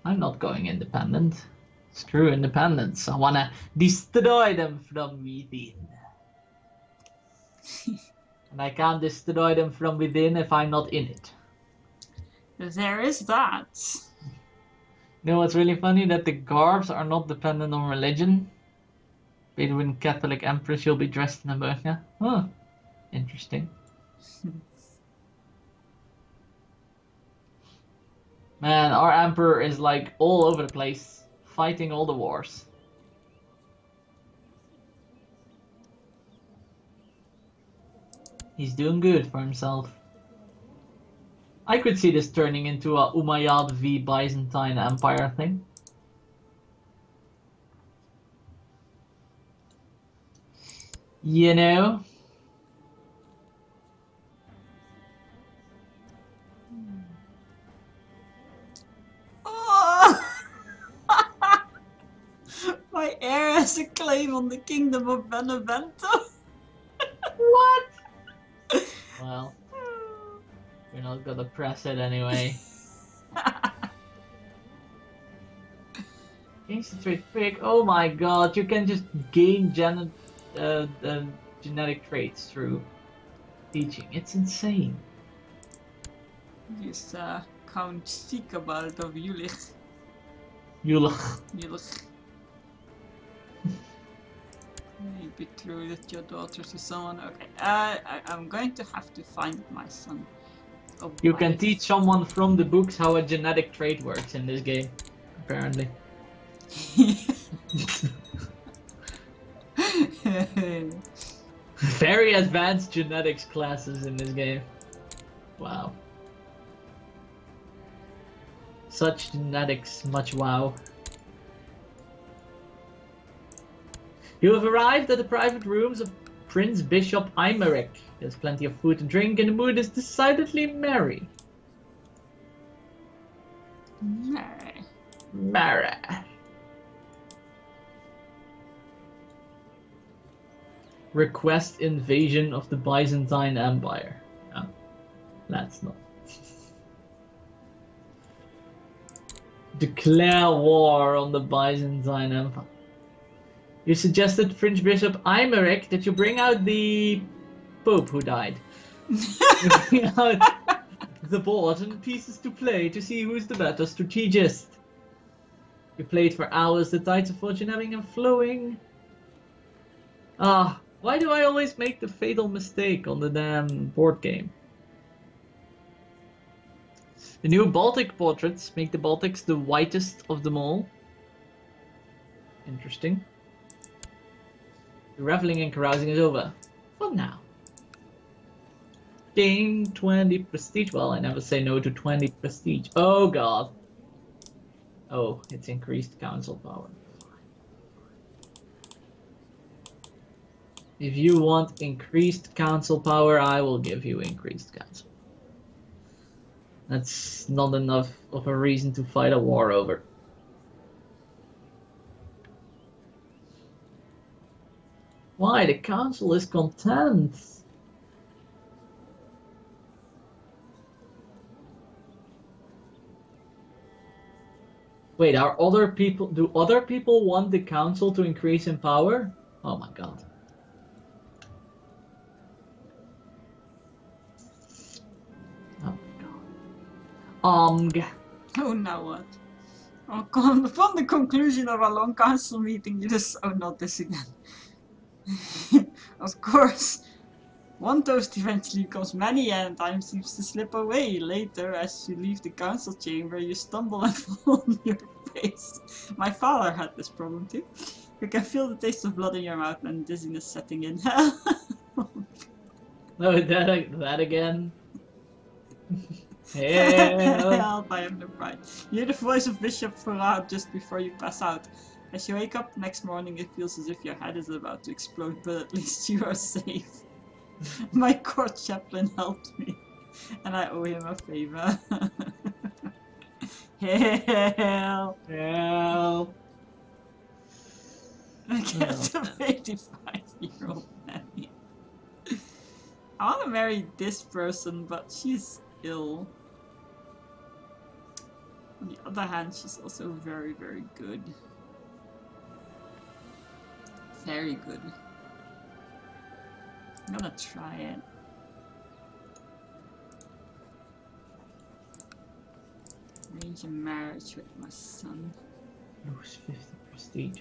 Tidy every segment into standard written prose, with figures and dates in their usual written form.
I'm not going independent. Screw independence. I wanna destroy them from within. And I can't destroy them from within if I'm not in it. There is that. You know what's really funny? That the garbs are not dependent on religion. Bedouin Catholic Empress, you'll be dressed in a burqa. Huh. Interesting. Man, our emperor is like all over the place, fighting all the wars. He's doing good for himself. I could see this turning into a Umayyad v Byzantine Empire thing. You know? My heir has a claim on the kingdom of Benevento. What? Well, you're not gonna press it anyway. Gains the trait pick. Oh my god, you can just gain genetic traits through teaching. It's insane. He's Count Sikabald of Jülich. Jülich. You betrothed your daughter to someone. Okay, I'm going to have to find my son. You can teach someone from the books how a genetic trait works in this game, apparently. Very advanced genetics classes in this game. Wow. Such genetics, much wow. You have arrived at the private rooms of Prince Bishop Aymeric. There's plenty of food and drink, and the mood is decidedly merry. Merry. Request invasion of the Byzantine Empire. No, that's not. Declare war on the Byzantine Empire. You suggested Prince Bishop Aymeric that you bring out the Pope who died. You bring out the board and pieces to play to see who's the better strategist. You played for hours, the tides of fortune ebbing and flowing. Ah, why do I always make the fatal mistake on the damn board game? The new Baltic portraits make the Baltics the whitest of them all. Interesting. The reveling and carousing is over. For now. Gain 20 prestige. Well, I never say no to 20 prestige. Oh god. Oh, it's increased council power. If you want increased council power, I will give you increased council. That's not enough of a reason to fight a war over. Why? The council is content. Wait, do other people want the council to increase in power? Oh my god. Oh my god. Oh, now what? Oh, upon the conclusion of a long council meeting, you just... Oh, not this again. Of course, one toast eventually becomes many and time seems to slip away. Later, as you leave the council chamber, you stumble and fall on your face. My father had this problem too. You can feel the taste of blood in your mouth and dizziness setting in. No, that again. Help, I have no pride. You hear the voice of Bishop Farad just before you pass out. As you wake up next morning, it feels as if your head is about to explode, but at least you are safe. My court chaplain helped me, and I owe him a favor. Help! Help! I get a 85-year-old nanny. I want to marry this person, but she's ill. On the other hand, she's also very, very good. Very good. I'm gonna try it. Arrange a marriage with my son. Lose 50 prestige.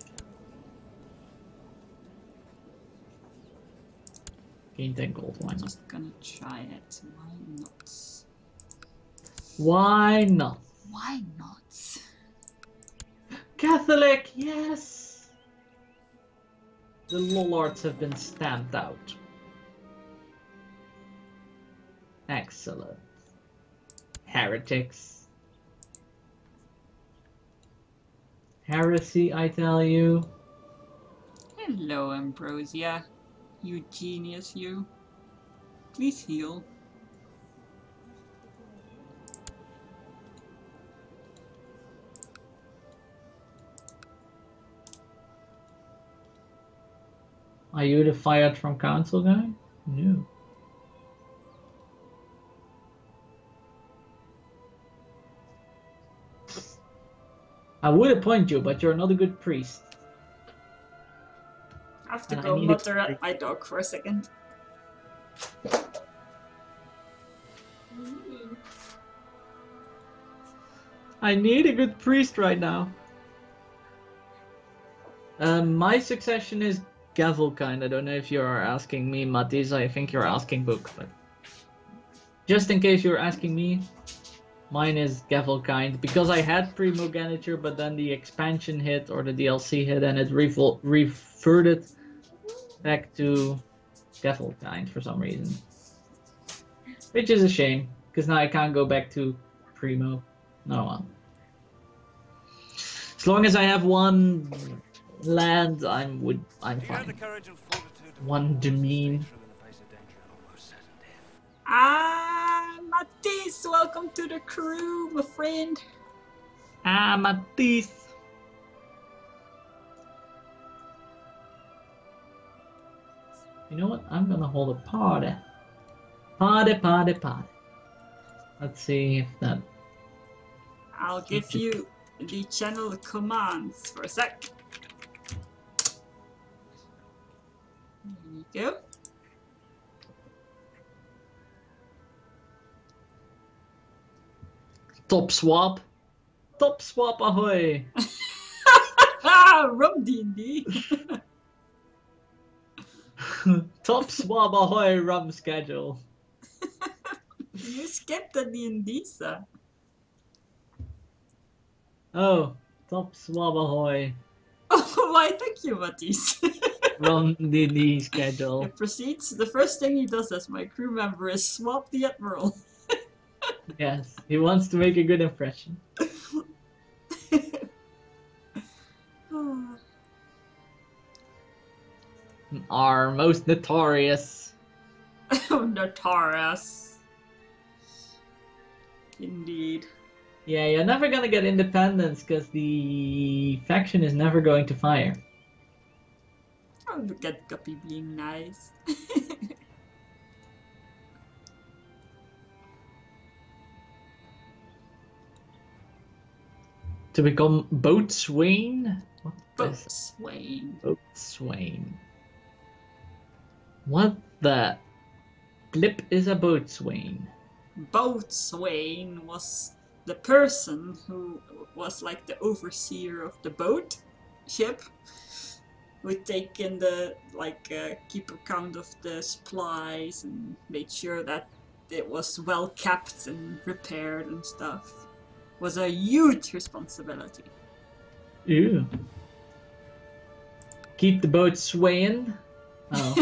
Gain 10 gold, why I'm not? just gonna try it. Why not? Why not? Why not? Catholic, yes! The lollards have been stamped out. Excellent. Heretics. Heresy, I tell you. Hello, Ambrosia. You genius, you. Please heal. Are you the fired from council guy? No. I would appoint you, but you're not a good priest. I have to And I go need a mutter at priest. my dog for a second. I need a good priest right now. My succession is Gavelkind. I don't know if you're asking me, Matis. I think you're asking Book, but just in case you're asking me, mine is Gavelkind because I had Primogeniture, but then the expansion hit or the DLC hit, and it reverted back to Gavelkind for some reason, which is a shame because now I can't go back to Primo. No one. As long as I have one land, I'm fine. One domain. Ah, Matisse, welcome to the crew, my friend. Ah, Matisse. You know what? I'm gonna hold a party. Party. Let's see if that. I'll give you the channel commands for a sec. There you go. Top swap ahoy. Rum D&D. Top swap ahoy rum schedule. You skipped the D&D, sir. Oh, top swap ahoy. Oh, why, thank you, Matisse. Rum DD schedule. It proceeds. The first thing he does as my crew member is swap the Admiral. Yes, he wants to make a good impression. Our most notorious. Notorious. Indeed. Yeah, you're never gonna get independence because the faction is never going to fire. Oh, look at Guppy being nice. To become boatswain? What is Boatswain. boatswain? What the blip is a boatswain? Boatswain was the person who was like the overseer of the boat ship, who would take in the keep account of the supplies and made sure that it was well kept and repaired and stuff. Was a huge responsibility. Ew. Keep the boat swaying. Oh,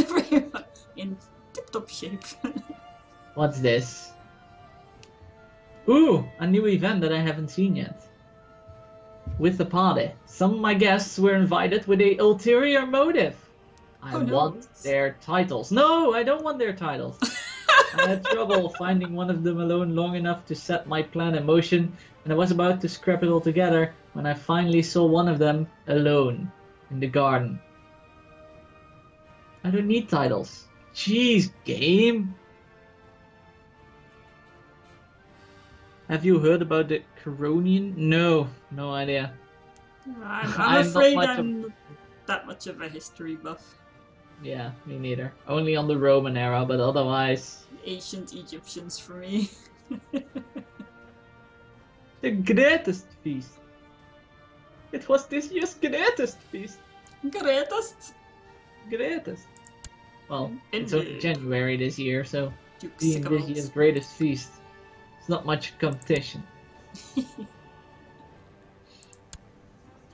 In tip-top shape. what's this? Ooh, a new event that I haven't seen yet. With the party. Some of my guests were invited with a ulterior motive. I want their titles. No, I don't want their titles. I had trouble finding one of them alone long enough to set my plan in motion, and I was about to scrap it all together when I finally saw one of them alone in the garden. I don't need titles. Jeez, game. Have you heard about the Coronian? No, no idea. I'm I'm not afraid much of... I'm not that much of a history buff. Yeah, me neither. Only on the Roman era, but otherwise... Ancient Egyptians for me. The greatest feast. It was this year's greatest feast. Greatest. Greatest. Well, it's only Indeed. January this year, so Duke being this Sickles. year's greatest feast, it's not much competition.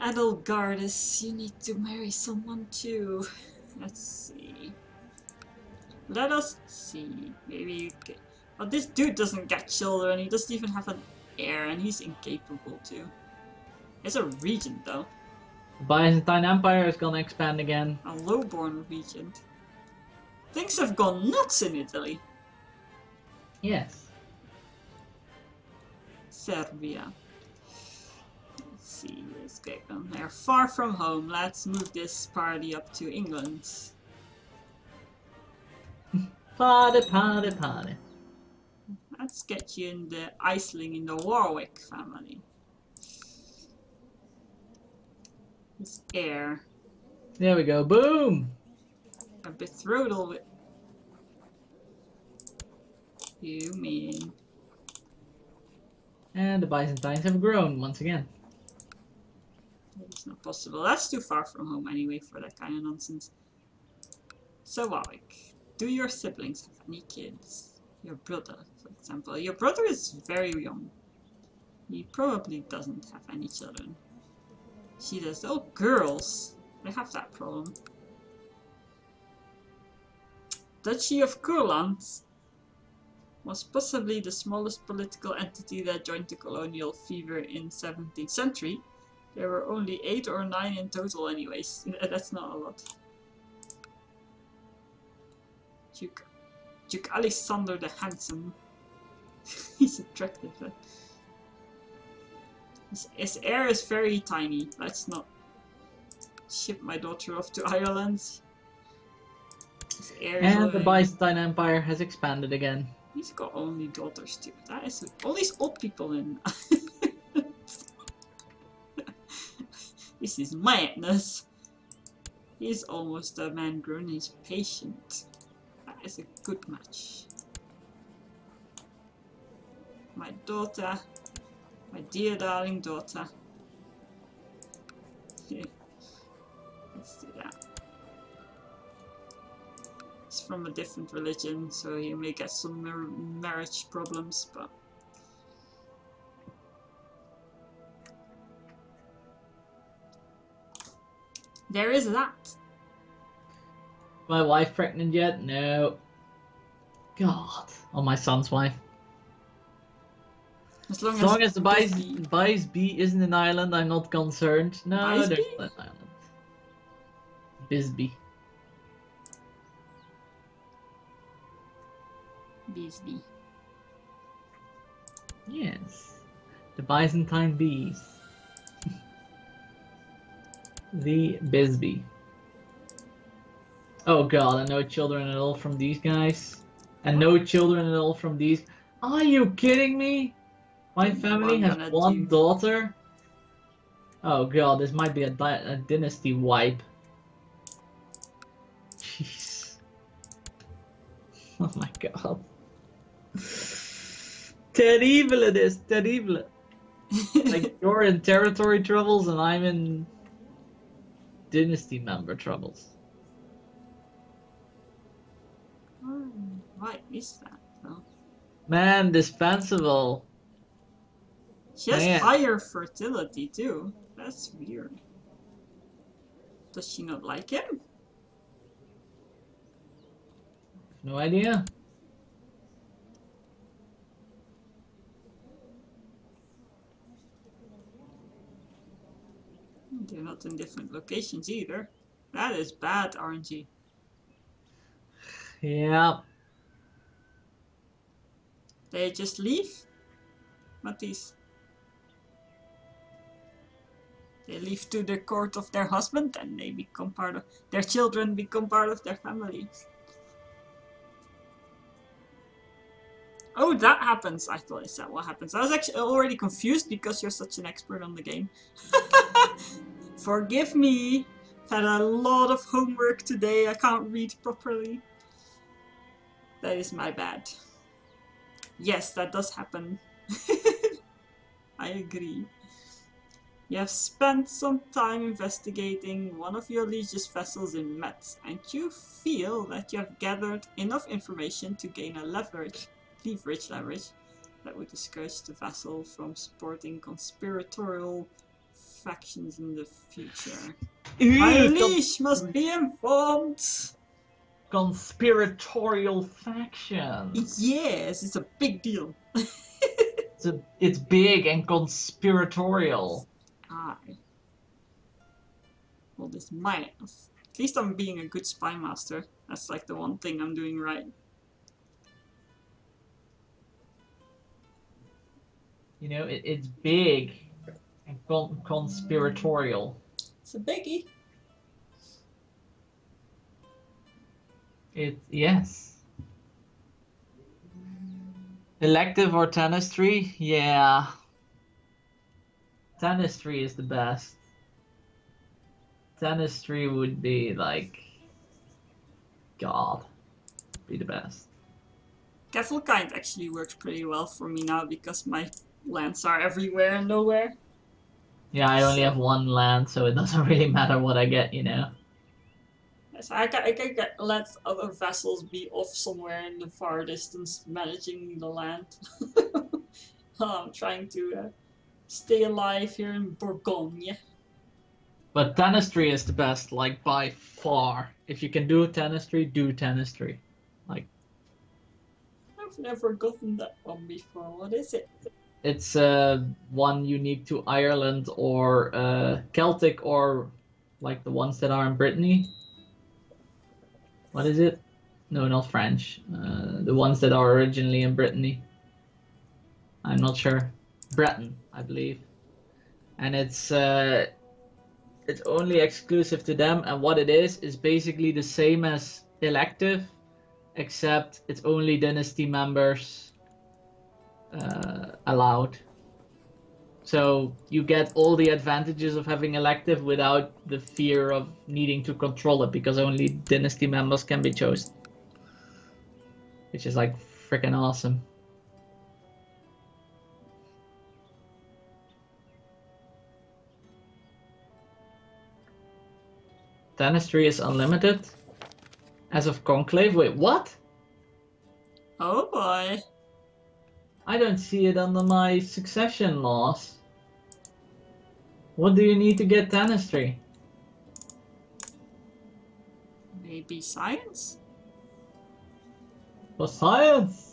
Adelgardus, you need to marry someone too. Let's see. Let us see. Maybe you can... Oh, this dude doesn't get children. He doesn't even have an heir, and he's incapable too. He's a regent though. The Byzantine Empire is gonna expand again. A lowborn regent. Things have gone nuts in Italy. Yes. Serbia. Let's see, let's get them there. Far from home. Let's move this party up to England. Party, party, party. Let's get you in the Aisling in the Warwick family. His heir. There we go. Boom! A betrothal with... You mean... And the Byzantines have grown once again. It's not possible. That's too far from home anyway for that kind of nonsense. So Warwick, do your siblings have any kids? Your brother, for example. Your brother is very young. He probably doesn't have any children. She does. Oh, girls! They have that problem. Duchy of Courland was possibly the smallest political entity that joined the colonial fever in 17th century. There were only 8 or 9 in total anyways. That's not a lot. Duke Alexander the Handsome. He's attractive. His heir is very tiny. Let's not ship my daughter off to Ireland. His heir is And the Byzantine Empire has expanded again. He's got only daughters too. That is all these old people in. This is madness. He's almost a man grown. He's patient. That is a good match. My daughter, my dear darling daughter. Let's do that. He's from a different religion, so he may get some marriage problems, but there is that. My wife pregnant yet? No. God. Oh, my son's wife. As As long as the Bisbee isn't an island, I'm not concerned. No, Bisbee? there's not an island. Bisbee. Bisbee. Yes. The Byzantine bees. The Bisbee. Oh god, and no children at all from these guys. And no children at all from these. Are you kidding me? My family has one daughter? Oh god, this might be a dynasty wipe. Jeez. Oh my god. Terrible it is, terrible. Like, you're in territory troubles and I'm in dynasty member troubles. Why is that though? Man, dispensable. She has Man. higher fertility too. That's weird. Does she not like him? No idea. They're not in different locations either. That is bad RNG. Yeah. They just leave? Matisse. They leave to the court of their husband and they become part of their children, become part of their family. Oh, that happens. I thought I said what happens. I was actually already confused because you're such an expert on the game. Forgive me. Had a lot of homework today. I can't read properly. That is my bad. Yes, that does happen. I agree. You have spent some time investigating one of your liege's vessels in Metz, and you feel that you have gathered enough information to gain a leverage that would discourage the vessel from supporting conspiratorial factions in the future. My liege must be informed! Conspiratorial factions. Yes, it's a big deal. It's big and conspiratorial. Aye. Well, this might. At least I'm being a good spy master. That's like the one thing I'm doing right. You know, it's big and conspiratorial. It's a biggie. Yes. Elective or Dynasty? Yeah. Dynasty is the best. Dynasty would be like... God. Be the best. Kind actually works pretty well for me now because my lands are everywhere and nowhere. Yeah, I only have one land, so it doesn't really matter what I get, you know. So I can let other vessels be off somewhere in the far distance managing the land. I'm trying to stay alive here in Bourgogne. But Dynasty is the best, like, by far. If you can do Dynasty, do Dynasty. Like... I've never gotten that one before. What is it? It's one unique to Ireland or Celtic or like the ones that are in Brittany. What is it? No, not French. The ones that are originally in Brittany. I'm not sure. Breton, I believe. And it's only exclusive to them. And what it is basically the same as elective, except it's only dynasty members allowed. So you get all the advantages of having elective without the fear of needing to control it, because only dynasty members can be chosen, which is like freaking awesome. Dynasty is unlimited as of conclave. Wait, what? Oh boy. I don't see it under my succession laws. What do you need to get Dynasty? Maybe science? For science?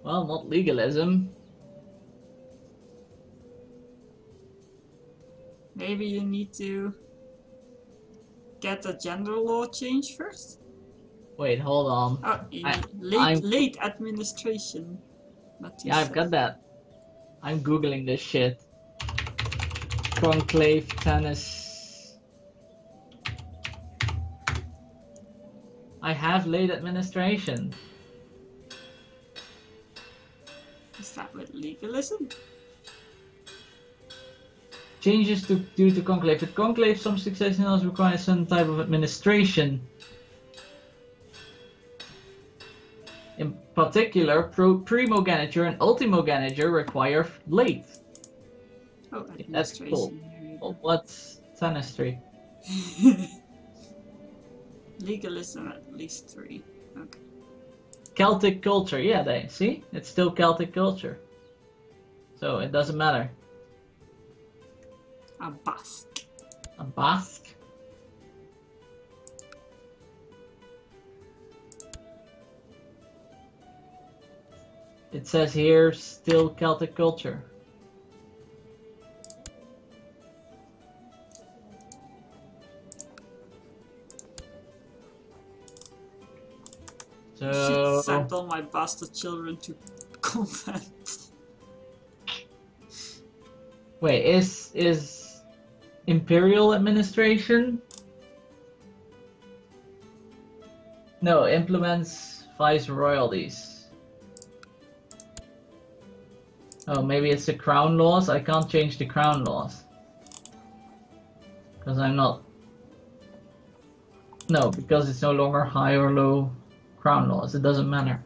Well, not legalism. Maybe you need to get a gender law change first? Wait, hold on. Oh, you need late administration. Yeah, I've got that. I'm googling this shit. Conclave tennis. I have late administration. Is that with legalism? Changes due to conclave. With conclave, some succession laws require some type of administration. In particular, primogeniture and ultimogeniture require late. Oh, That's cool. Well, what's Dynasty? Legalism at least 3. Okay. Celtic culture. Yeah, they see? It's still Celtic culture. So it doesn't matter. A Basque. A Basque? It says here, still Celtic culture. So... I should send all my bastard children to convent. Wait, is Imperial administration? No, implements viceroyalties. Oh, maybe it's the crown laws? I can't change the crown laws. Because I'm not... No, because it's no longer high or low crown laws. It doesn't matter.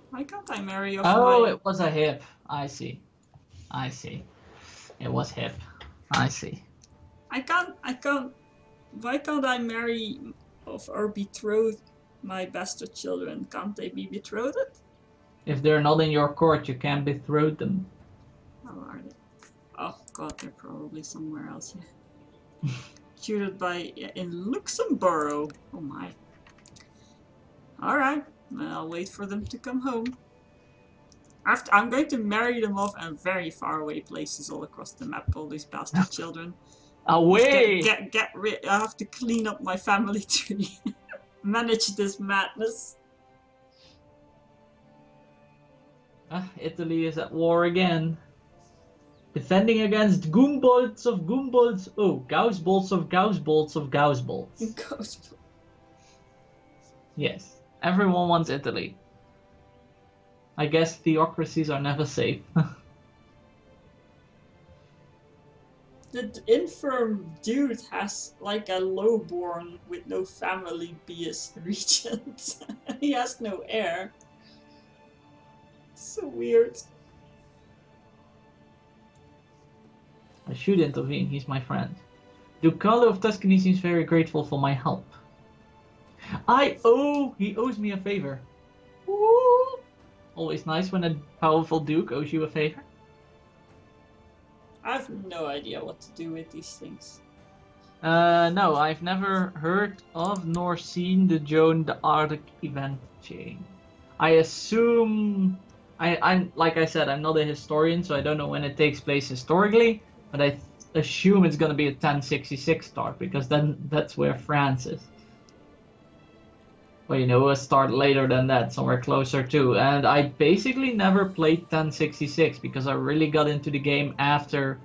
Why can't I marry off Oh, my... it was a hip. I see. I see. It was hip. I see. I can't... Why can't I marry off or betroth my bastard children? Can't they be betrothed? If they're not in your court, you can't betroth them. How are they? Oh god, they're probably somewhere else, yeah. Tutored by... in Luxembourg. Oh my. Alright, I'll wait for them to come home. I'm going to marry them off in very far away places all across the map, all these bastard children. Away! Get rid. I have to clean up my family tree. Manage this madness. Italy is at war again. Defending against Goombolts of Goombolts. Oh, Gaussbolts of Gaussbolts of Gaussbolts. Yes, everyone wants Italy. I guess theocracies are never safe. The infirm dude has like a lowborn with no family be his regent. He has no heir. So weird. I should intervene, he's my friend. Duke Carlo of Tuscany seems very grateful for my help. He owes me a favor. Ooh. Always nice when a powerful duke owes you a favor. I have no idea what to do with these things. No, I've never heard of nor seen the Joan d'Arc event chain. I assume... I'm like I said, I'm not a historian, so I don't know when it takes place historically, but I assume it's gonna be a 1066 start, because then that's where France is. Well, you know, a start later than that, somewhere closer to. And I basically never played 1066 because I really got into the game after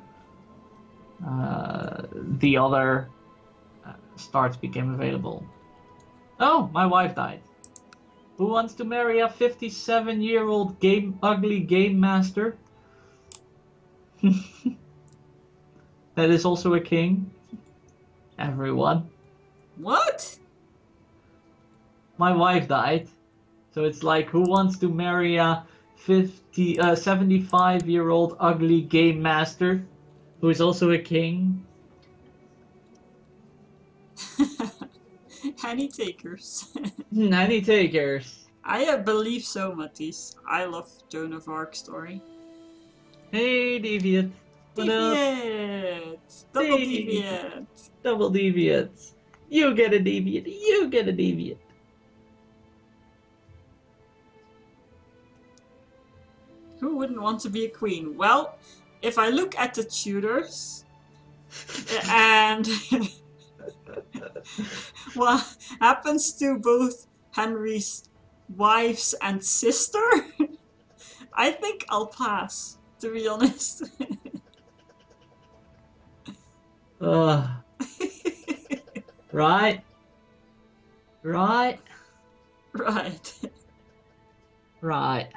the other starts became available. Oh, my wife died. Who wants to marry a 57-year-old ugly game master? That is also a king. Everyone. What? My wife died, so it's like, who wants to marry a 75-year-old ugly game master who is also a king? Any takers? Any takers? I believe so, Matisse. I love Joan of Arc story. Hey, Deviant. What up? Deviant! Double Hey. Deviant! Double Deviants. You get a Deviant. You get a Deviant. Who wouldn't want to be a queen? Well, if I look at the Tudors, and what happens to both Henry's wives and sister, I think I'll pass, to be honest. Right. Right. Right. Right.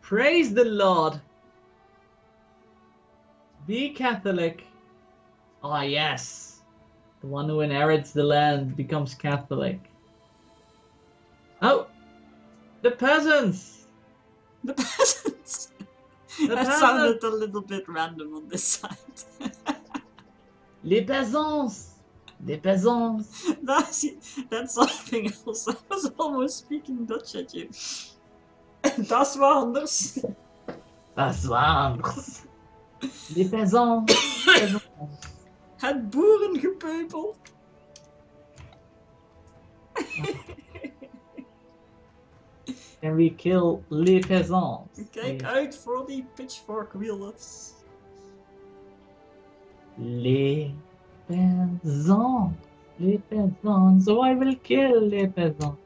Praise the Lord. Be Catholic. Ah, yes. The one who inherits the land becomes Catholic. Oh! The peasants! The peasants! The That peasants! sounded a little bit random on this side. Les peasants! Les peasants! That's something else. I was almost speaking Dutch at you. Das war anders. Das war's. Les peasants! Het boerengepeupel. Can we kill les peasants? Kijk uit voor die pitchfork wielders. Les peasants. Les peasants. So I will kill les peasants.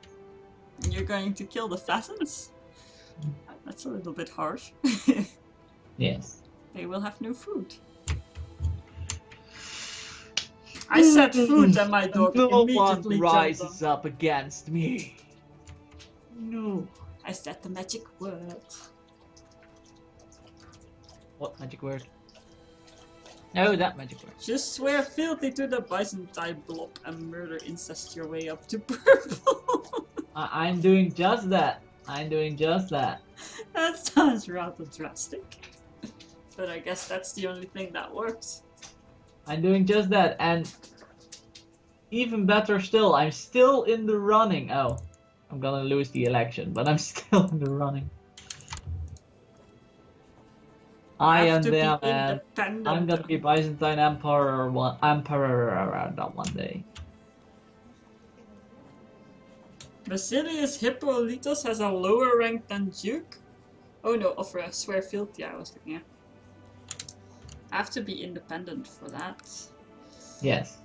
You're going to kill the pheasants? That's a little bit harsh. Yes. They will have no food. I said food and my dog No one immediately jumped rises on. up against me. No. I said the magic word. What magic word? No, that magic word. Just swear fealty to the Byzantine blob and murder incest your way up to purple. I'm doing just that. I'm doing just that. That sounds rather drastic. But I guess that's the only thing that works. I'm doing just that, and even better still, I'm still in the running. Oh, I'm gonna lose the election, but I'm still in the running. I am there, man. I'm gonna be Byzantine Emperor one day. Basilius Hippolytus has a lower rank than Duke? Oh no, offer a swear fealty I was looking at. I have to be independent for that. Yes.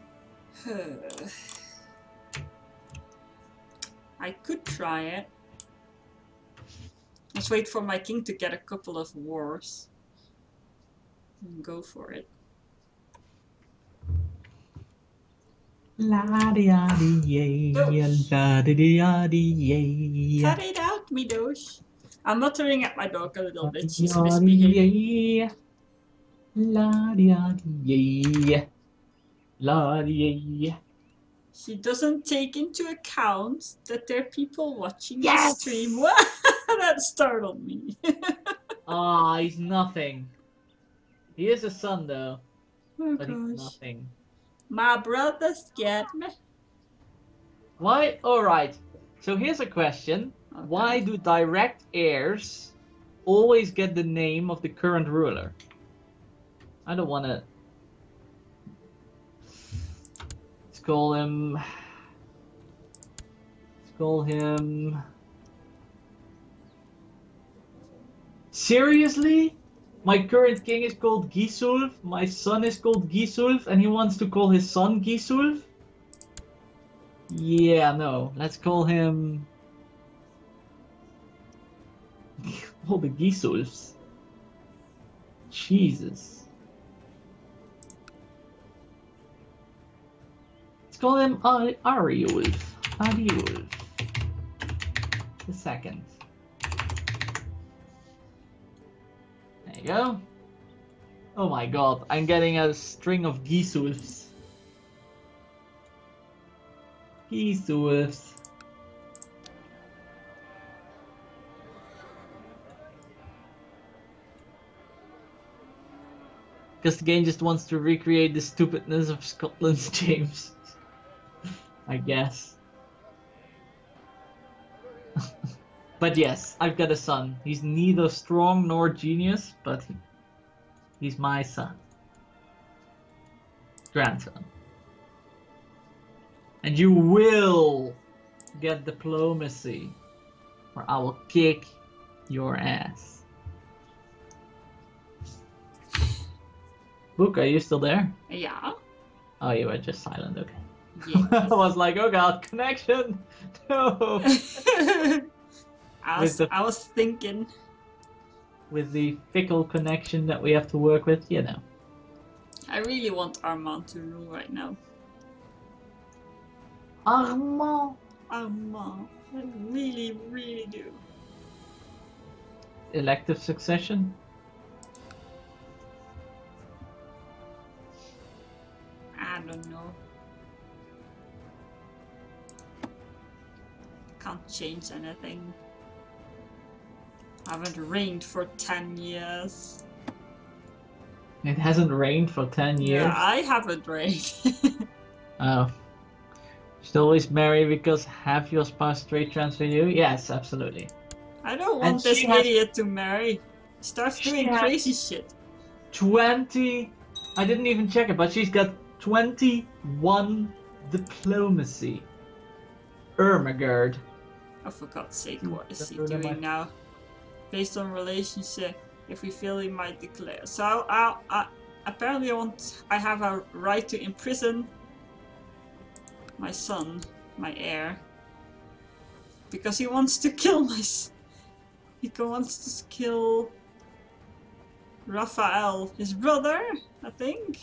I could try it. Let's wait for my king to get a couple of wars. And go for it. La di yay, la di yay. Cut it out, me doge. I'm muttering at my dog a little bit. She's misbehaving. La di yay. La di yay. She doesn't take into account that there are people watching Yes! the stream. What? That startled me. Ah, he's nothing. He is a son though, Oh but he's gosh. nothing. My brother scared me. Why? Alright, so here's a question. Okay. Why do direct heirs always get the name of the current ruler? I don't want to... Let's call him... Seriously? My current king is called Gisulf, my son is called Gisulf, and he wants to call his son Gisulf? Yeah, no. Let's call him... all the Gisulfs. Jesus. Let's call him Ariulf. Ariulf. The second. There you go. Oh my god, I'm getting a string of Gisulfs. Gisulfs. Because the game just wants to recreate the stupidness of Scotland's James. I guess. But yes, I've got a son. He's neither strong nor genius, but he's my son. Grandson. And you will get diplomacy, or I will kick your ass. Book, are you still there? Yeah. Oh, you were just silent, okay. Yes. I was like, oh god, connection! No! I was thinking. With the fickle connection that we have to work with, you know. I really want Armand to rule right now. Armand! Armand. I really, really do. Elective succession? I don't know. Can't change anything. I haven't reigned for 10 years. It hasn't rained for 10 years? Yeah, I haven't reigned. Oh. You should always marry because have your spouse straight transfer you? Yes, absolutely. I don't want And this she has- idiot to marry. He starts doing has- crazy shit. 20... I didn't even check it, but she's got 21 diplomacy. Ermagerd. Oh, for God's sake, what is he doing now? Based on relationship, if we fail, he might declare. So, apparently I have a right to imprison my son, my heir. Because he wants to kill he wants to kill Raphael, his brother, I think.